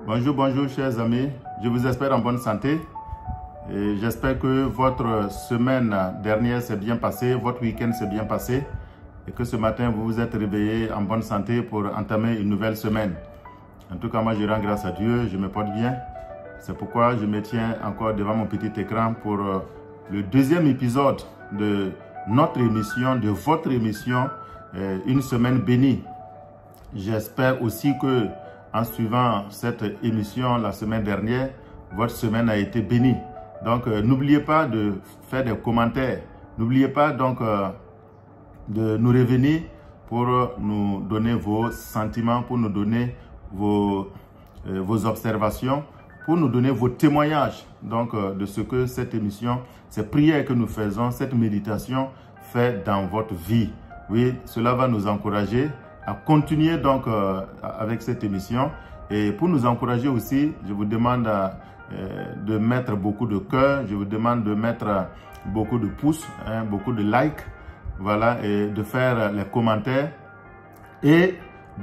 Bonjour, bonjour chers amis, je vous espère en bonne santé et j'espère que votre semaine dernière s'est bien passée, votre week-end s'est bien passé et que ce matin vous vous êtes réveillé en bonne santé pour entamer une nouvelle semaine. En tout cas, moi je rends grâce à Dieu, je me porte bien. C'est pourquoi je me tiens encore devant mon petit écran pour le deuxième épisode de notre émission, de votre émission, Une semaine bénie. J'espère aussi que en suivant cette émission la semaine dernière, votre semaine a été bénie. Donc, n'oubliez pas de faire des commentaires. N'oubliez pas donc de nous revenir pour nous donner vos sentiments, pour nous donner vos observations, pour nous donner vos témoignages donc, de ce que cette émission, ces prières que nous faisons, cette méditation fait dans votre vie. Oui, cela va nous encourager à continuer donc avec cette émission. Et pour nous encourager aussi, je vous demande de mettre beaucoup de cœur, je vous demande de mettre beaucoup de pouces, beaucoup de likes, voilà, et de faire les commentaires et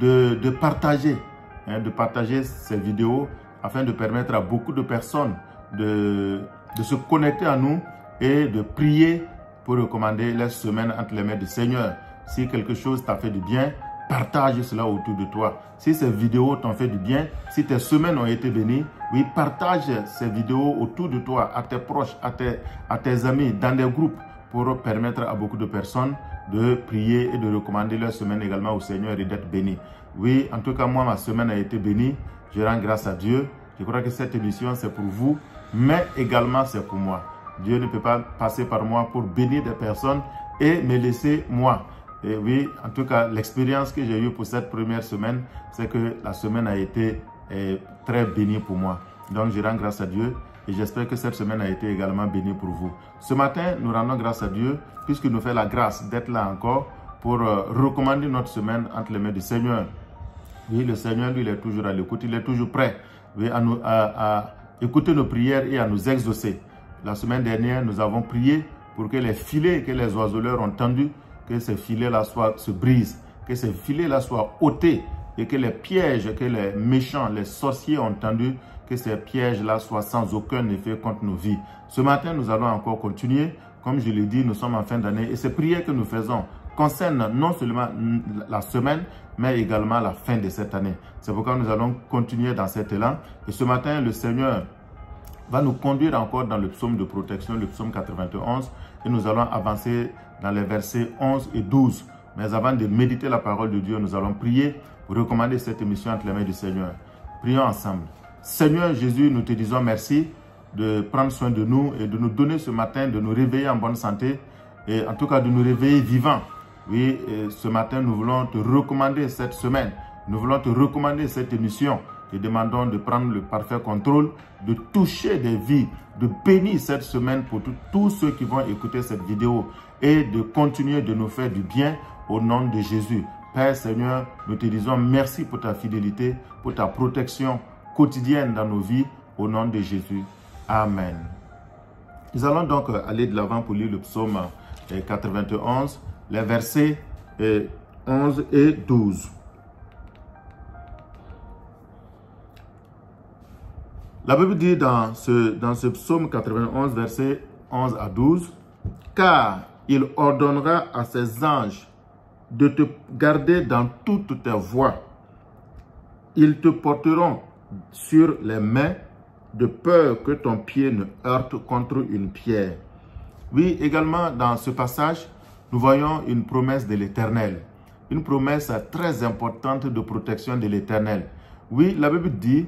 de partager ces vidéos afin de permettre à beaucoup de personnes de se connecter à nous et de prier pour recommander la semaine entre les mains du Seigneur. Si quelque chose t'a fait du bien, partage cela autour de toi. Si ces vidéos t'ont fait du bien, si tes semaines ont été bénies, oui, partage ces vidéos autour de toi, à tes proches, à tes amis, dans des groupes, pour permettre à beaucoup de personnes de prier et de recommander leur semaine également au Seigneur et d'être bénis. Oui, en tout cas, moi, ma semaine a été bénie. Je rends grâce à Dieu. Je crois que cette émission, c'est pour vous, mais également c'est pour moi. Dieu ne peut pas passer par moi pour bénir des personnes et me laisser moi. Et oui, en tout cas, l'expérience que j'ai eue pour cette première semaine, c'est que la semaine a été très bénie pour moi. Donc, je rends grâce à Dieu et j'espère que cette semaine a été également bénie pour vous. Ce matin, nous rendons grâce à Dieu puisqu'il nous fait la grâce d'être là encore pour recommander notre semaine entre les mains du Seigneur. Oui, le Seigneur, lui, il est toujours à l'écoute, il est toujours prêt oui, à écouter nos prières et à nous exaucer. La semaine dernière, nous avons prié pour que les filets que les oiseleurs ont tendus, que ces filets-là se brisent, que ces filets-là soient ôtés et que les pièges que les méchants, les sorciers ont tendus, que ces pièges-là soient sans aucun effet contre nos vies. Ce matin, nous allons encore continuer. Comme je l'ai dit, nous sommes en fin d'année et ces prières que nous faisons concernent non seulement la semaine, mais également la fin de cette année. C'est pourquoi nous allons continuer dans cet élan. Et ce matin, le Seigneur va nous conduire encore dans le psaume de protection, le psaume 91, et nous allons avancer dans les versets 11 et 12. Mais avant de méditer la parole de Dieu, nous allons prier pour recommander cette émission entre les mains du Seigneur. Prions ensemble. Seigneur Jésus, nous te disons merci de prendre soin de nous et de nous donner ce matin, de nous réveiller en bonne santé et en tout cas de nous réveiller vivants. Oui, ce matin, nous voulons te recommander cette semaine. Nous voulons te recommander cette émission. Te demandons de prendre le parfait contrôle, de toucher des vies, de bénir cette semaine pour tous ceux qui vont écouter cette vidéo et de continuer de nous faire du bien au nom de Jésus. Père Seigneur, nous te disons merci pour ta fidélité, pour ta protection quotidienne dans nos vies, au nom de Jésus. Amen. Nous allons donc aller de l'avant pour lire le psaume 91, les versets 11 et 12. La Bible dit dans ce psaume 91, versets 11 à 12, « Car il ordonnera à ses anges de te garder dans toutes tes voies. Ils te porteront sur les mains de peur que ton pied ne heurte contre une pierre. » Oui, également dans ce passage, nous voyons une promesse de l'Éternel. Une promesse très importante de protection de l'Éternel. Oui, la Bible dit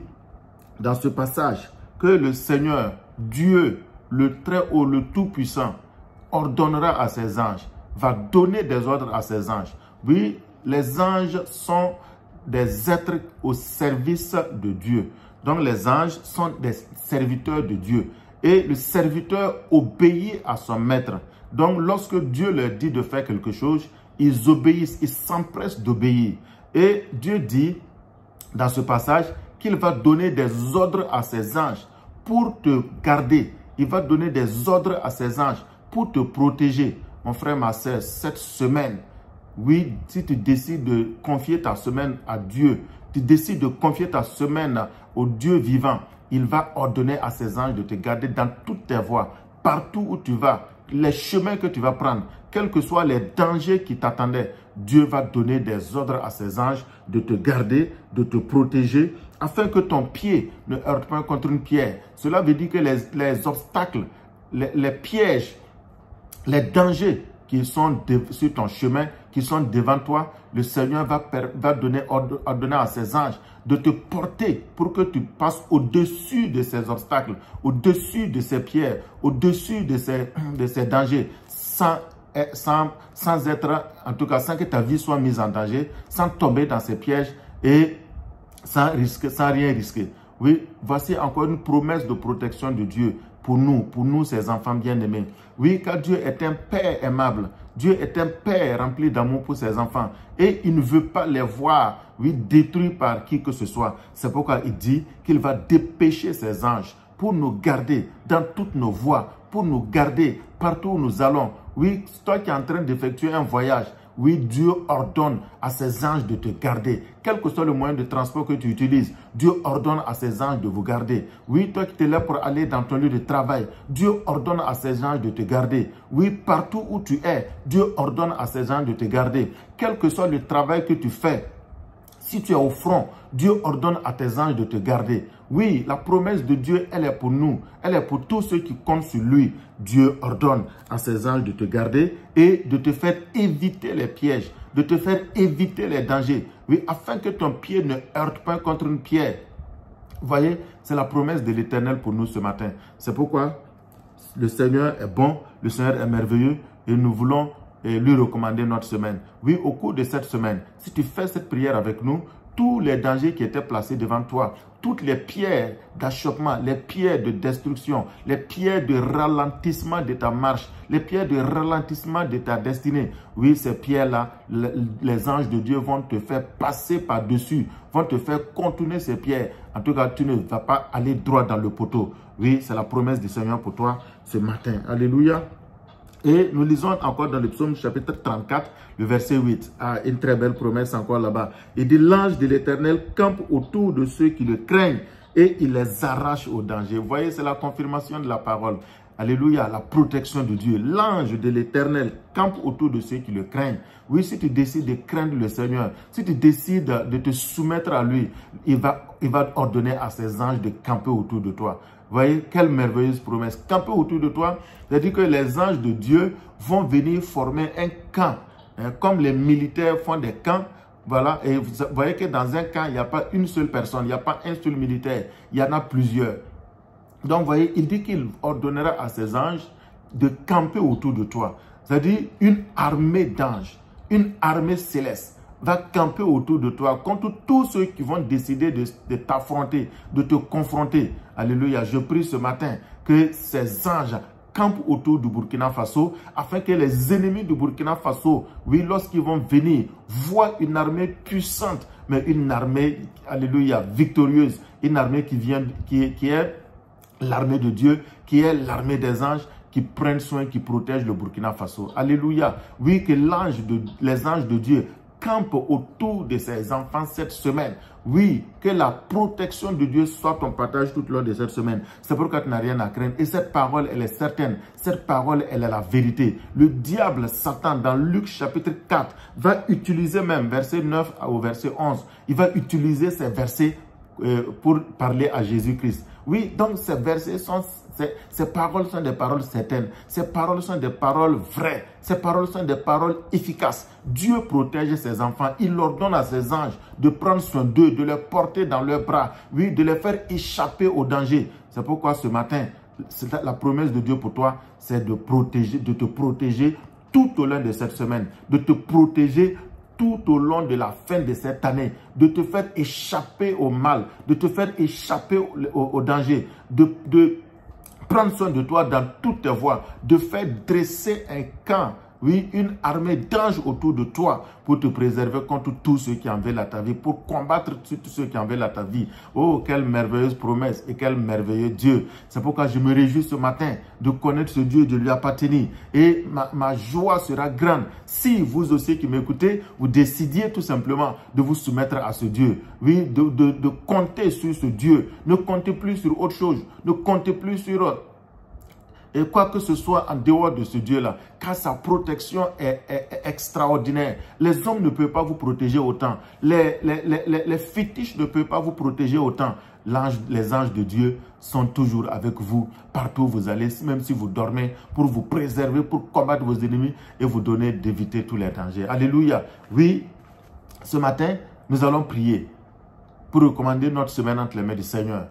dans ce passage que le Seigneur, Dieu, le Très-Haut, le Tout-Puissant, ordonnera à ses anges, va donner des ordres à ses anges. Oui, les anges sont des êtres au service de Dieu. Donc les anges sont des serviteurs de Dieu. Et le serviteur obéit à son maître. Donc lorsque Dieu leur dit de faire quelque chose, ils obéissent, ils s'empressent d'obéir. Et Dieu dit dans ce passage qu'il va donner des ordres à ses anges pour te garder. Il va donner des ordres à ses anges pour te protéger. Mon frère, ma soeur, cette semaine, oui, si tu décides de confier ta semaine à Dieu, tu décides de confier ta semaine au Dieu vivant, il va ordonner à ses anges de te garder dans toutes tes voies, partout où tu vas, les chemins que tu vas prendre, quels que soient les dangers qui t'attendaient. Dieu va donner des ordres à ses anges de te garder, de te protéger, afin que ton pied ne heurte pas contre une pierre. Cela veut dire que les obstacles, les pièges, les dangers qui sont sur ton chemin, qui sont devant toi, le Seigneur va donner ordonner à ses anges de te porter pour que tu passes au-dessus de ces obstacles, au-dessus de ces pierres, au-dessus de ces dangers, sans être, en tout cas, sans que ta vie soit mise en danger, sans tomber dans ces pièges et sans rien risquer. Oui, voici encore une promesse de protection de Dieu pour nous, ses enfants bien-aimés. Oui, car Dieu est un Père aimable. Dieu est un Père rempli d'amour pour ses enfants. Et il ne veut pas les voir, oui, détruits par qui que ce soit. C'est pourquoi il dit qu'il va dépêcher ses anges pour nous garder dans toutes nos voies, pour nous garder partout où nous allons. Oui, toi qui es en train d'effectuer un voyage, oui, Dieu ordonne à ses anges de te garder. Quel que soit le moyen de transport que tu utilises, Dieu ordonne à ses anges de vous garder. Oui, toi qui es là pour aller dans ton lieu de travail, Dieu ordonne à ses anges de te garder. Oui, partout où tu es, Dieu ordonne à ses anges de te garder. Quel que soit le travail que tu fais, si tu es au front, Dieu ordonne à tes anges de te garder. Oui, la promesse de Dieu, elle est pour nous. Elle est pour tous ceux qui comptent sur lui. Dieu ordonne à ses anges de te garder et de te faire éviter les pièges, de te faire éviter les dangers. Oui, afin que ton pied ne heurte pas contre une pierre. Vous voyez, c'est la promesse de l'Éternel pour nous ce matin. C'est pourquoi le Seigneur est bon, le Seigneur est merveilleux et nous voulons lui recommander notre semaine. Oui, au cours de cette semaine, si tu fais cette prière avec nous, tous les dangers qui étaient placés devant toi, toutes les pierres d'achoppement, les pierres de destruction, les pierres de ralentissement de ta marche, les pierres de ralentissement de ta destinée. Oui, ces pierres-là, les anges de Dieu vont te faire passer par-dessus, vont te faire contourner ces pierres. En tout cas, tu ne vas pas aller droit dans le poteau. Oui, c'est la promesse du Seigneur pour toi ce matin. Alléluia. Et nous lisons encore dans le psaume chapitre 34, le verset 8. Ah, une très belle promesse encore là-bas. Il dit, l'ange de l'Éternel campe autour de ceux qui le craignent et il les arrache au danger. Vous voyez, c'est la confirmation de la parole. Alléluia, la protection de Dieu. L'ange de l'Éternel campe autour de ceux qui le craignent. Oui, si tu décides de craindre le Seigneur, si tu décides de te soumettre à lui, il va ordonner à ses anges de camper autour de toi. Vous voyez, quelle merveilleuse promesse. Camper autour de toi, c'est-à-dire que les anges de Dieu vont venir former un camp. Hein, comme les militaires font des camps. Voilà, et vous voyez que dans un camp, il n'y a pas une seule personne, il n'y a pas un seul militaire, il y en a plusieurs. Donc, vous voyez, il dit qu'il ordonnera à ses anges de camper autour de toi. C'est-à-dire une armée d'anges, une armée céleste va camper autour de toi contre tous ceux qui vont décider de t'affronter, de te confronter. Alléluia. Je prie ce matin que ces anges campent autour du Burkina Faso afin que les ennemis du Burkina Faso, oui, lorsqu'ils vont venir, voient une armée puissante, mais une armée, alléluia, victorieuse, une armée qui est l'armée de Dieu, qui est l'armée des anges, qui prennent soin, qui protègent le Burkina Faso. Alléluia. Oui, que les anges de Dieu campent autour de ses enfants cette semaine. Oui, que la protection de Dieu soit ton partage tout au long de cette semaine. C'est pourquoi tu n'as rien à craindre. Et cette parole, elle est certaine. Cette parole, elle est la vérité. Le diable, Satan, dans Luc chapitre 4, va utiliser même verset 9 au verset 11. Il va utiliser ces versets pour parler à Jésus-Christ. Oui, donc ces versets ces paroles sont des paroles certaines. Ces paroles sont des paroles vraies. Ces paroles sont des paroles efficaces. Dieu protège ses enfants. Il ordonne à ses anges de prendre soin d'eux, de les porter dans leurs bras. Oui, de les faire échapper au danger. C'est pourquoi ce matin, la promesse de Dieu pour toi, c'est de te protéger tout au long de cette semaine. De te protéger tout au long de la fin de cette année, de te faire échapper au mal, de te faire échapper au danger, de prendre soin de toi dans toutes tes voies, de faire dresser un camp Oui, une armée d'anges autour de toi pour te préserver contre tous ceux qui en veulent à ta vie, pour combattre tous ceux qui en veulent à ta vie. Oh, quelle merveilleuse promesse et quel merveilleux Dieu. C'est pourquoi je me réjouis ce matin de connaître ce Dieu et de lui appartenir. Et ma joie sera grande si vous aussi qui m'écoutez, vous décidiez tout simplement de vous soumettre à ce Dieu. Oui, de compter sur ce Dieu. Ne comptez plus sur autre chose. Ne comptez plus sur et quoi que ce soit en dehors de ce Dieu-là, car sa protection est extraordinaire. Les hommes ne peuvent pas vous protéger autant. Les fétiches ne peuvent pas vous protéger autant. Les anges de Dieu sont toujours avec vous, partout où vous allez, même si vous dormez, pour vous préserver, pour combattre vos ennemis et vous donner d'éviter tous les dangers. Alléluia. Oui, ce matin, nous allons prier pour recommander notre semaine entre les mains du Seigneur.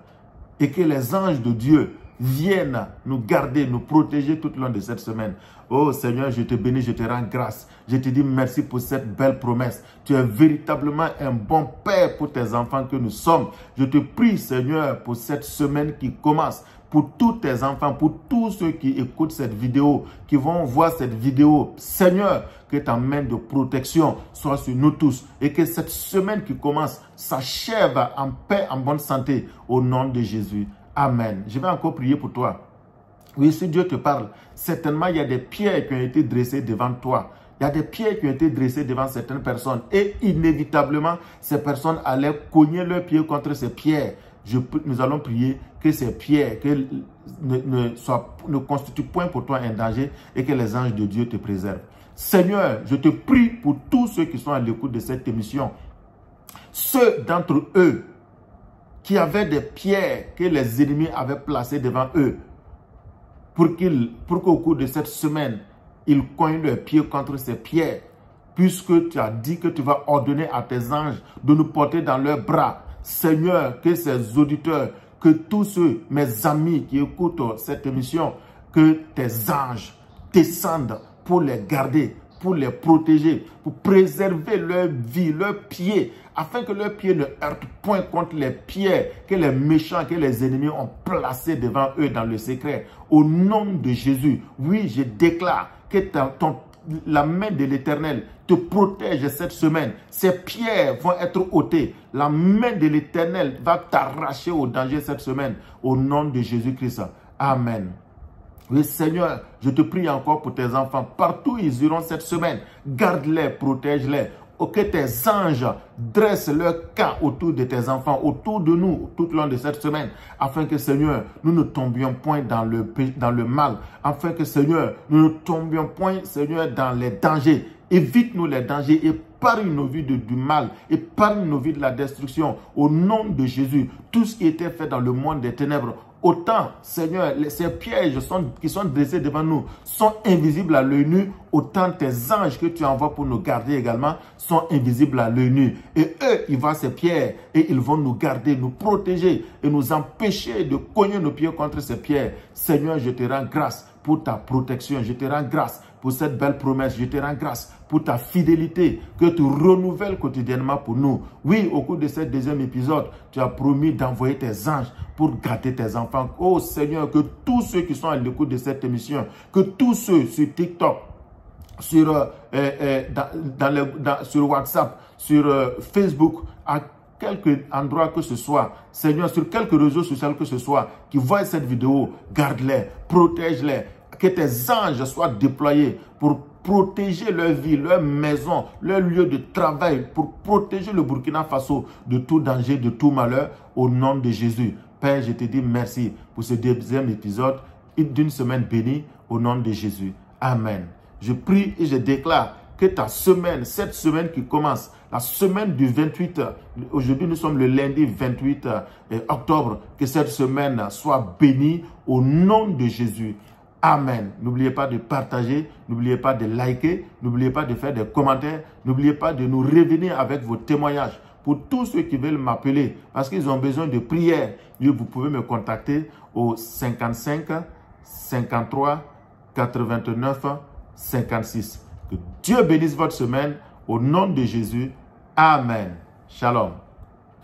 Et que les anges de Dieu viennent nous garder, nous protéger tout au long de cette semaine. Oh Seigneur, je te bénis, je te rends grâce. Je te dis merci pour cette belle promesse. Tu es véritablement un bon Père pour tes enfants que nous sommes. Je te prie Seigneur pour cette semaine qui commence. Pour tous tes enfants, pour tous ceux qui écoutent cette vidéo, qui vont voir cette vidéo. Seigneur, que ta main de protection soit sur nous tous et que cette semaine qui commence s'achève en paix, en bonne santé, au nom de Jésus. Amen. Je vais encore prier pour toi. Oui, si Dieu te parle, certainement il y a des pierres qui ont été dressées devant toi. Il y a des pierres qui ont été dressées devant certaines personnes et inévitablement, ces personnes allaient cogner leurs pieds contre ces pierres. Nous allons prier que ces pierres ne constituent point pour toi un danger et que les anges de Dieu te préservent. Seigneur, je te prie pour tous ceux qui sont à l'écoute de cette émission. Ceux d'entre eux qui avaient des pierres que les ennemis avaient placées devant eux pour qu'au cours de cette semaine, ils cognent leurs pieds contre ces pierres, puisque tu as dit que tu vas ordonner à tes anges de nous porter dans leurs bras. Seigneur, que ces auditeurs, que tous ceux, mes amis qui écoutent cette émission, que tes anges descendent pour les garder, pour les protéger, pour préserver leur vie, leurs pieds, afin que leurs pieds ne heurtent point contre les pierres que les méchants, que les ennemis ont placés devant eux dans le secret. Au nom de Jésus, oui, je déclare que la main de l'Éternel te protège cette semaine. Ces pierres vont être ôtées. La main de l'Éternel va t'arracher au danger cette semaine. Au nom de Jésus-Christ. Amen. Oui, Seigneur, je te prie encore pour tes enfants. Partout où ils iront cette semaine, garde-les, protège-les. Que tes anges dressent leur camp autour de tes enfants, autour de nous, tout au long de cette semaine, afin que, Seigneur, nous ne tombions point dans le mal, afin que, Seigneur, nous ne tombions point, Seigneur, dans les dangers. Évite-nous les dangers, épargne nos vies du mal, épargne nos vies de la destruction. Au nom de Jésus, tout ce qui était fait dans le monde des ténèbres, autant, Seigneur, ces pièges qui sont dressés devant nous sont invisibles à l'œil nu, autant tes anges que tu envoies pour nous garder également sont invisibles à l'œil nu. Et eux, ils voient ces pierres et ils vont nous garder, nous protéger et nous empêcher de cogner nos pieds contre ces pierres. Seigneur, je te rends grâce pour ta protection. Je te rends grâce pour cette belle promesse. Je te rends grâce pour ta fidélité que tu renouvelles quotidiennement pour nous. Oui, au cours de ce deuxième épisode, tu as promis d'envoyer tes anges pour garder tes enfants. Oh Seigneur, que tous ceux qui sont à l'écoute de cette émission, que tous ceux sur TikTok, sur WhatsApp, sur Facebook, à quelque endroit que ce soit, Seigneur, sur quelques réseaux sociaux que ce soit, qui voient cette vidéo, garde-les, protège-les, que tes anges soient déployés pour protéger leur vie, leur maison, leur lieu de travail, pour protéger le Burkina Faso de tout danger, de tout malheur, au nom de Jésus. Père, je te dis merci pour ce deuxième épisode d'une semaine bénie, au nom de Jésus. Amen. Je prie et je déclare que ta semaine, cette semaine qui commence, la semaine du 28, aujourd'hui nous sommes le lundi 28 octobre, que cette semaine soit bénie au nom de Jésus. Amen. N'oubliez pas de partager, n'oubliez pas de liker, n'oubliez pas de faire des commentaires, n'oubliez pas de nous revenir avec vos témoignages. Pour tous ceux qui veulent m'appeler, parce qu'ils ont besoin de prière, vous pouvez me contacter au 55 53 89 56. Que Dieu bénisse votre semaine au nom de Jésus. Amen. Shalom.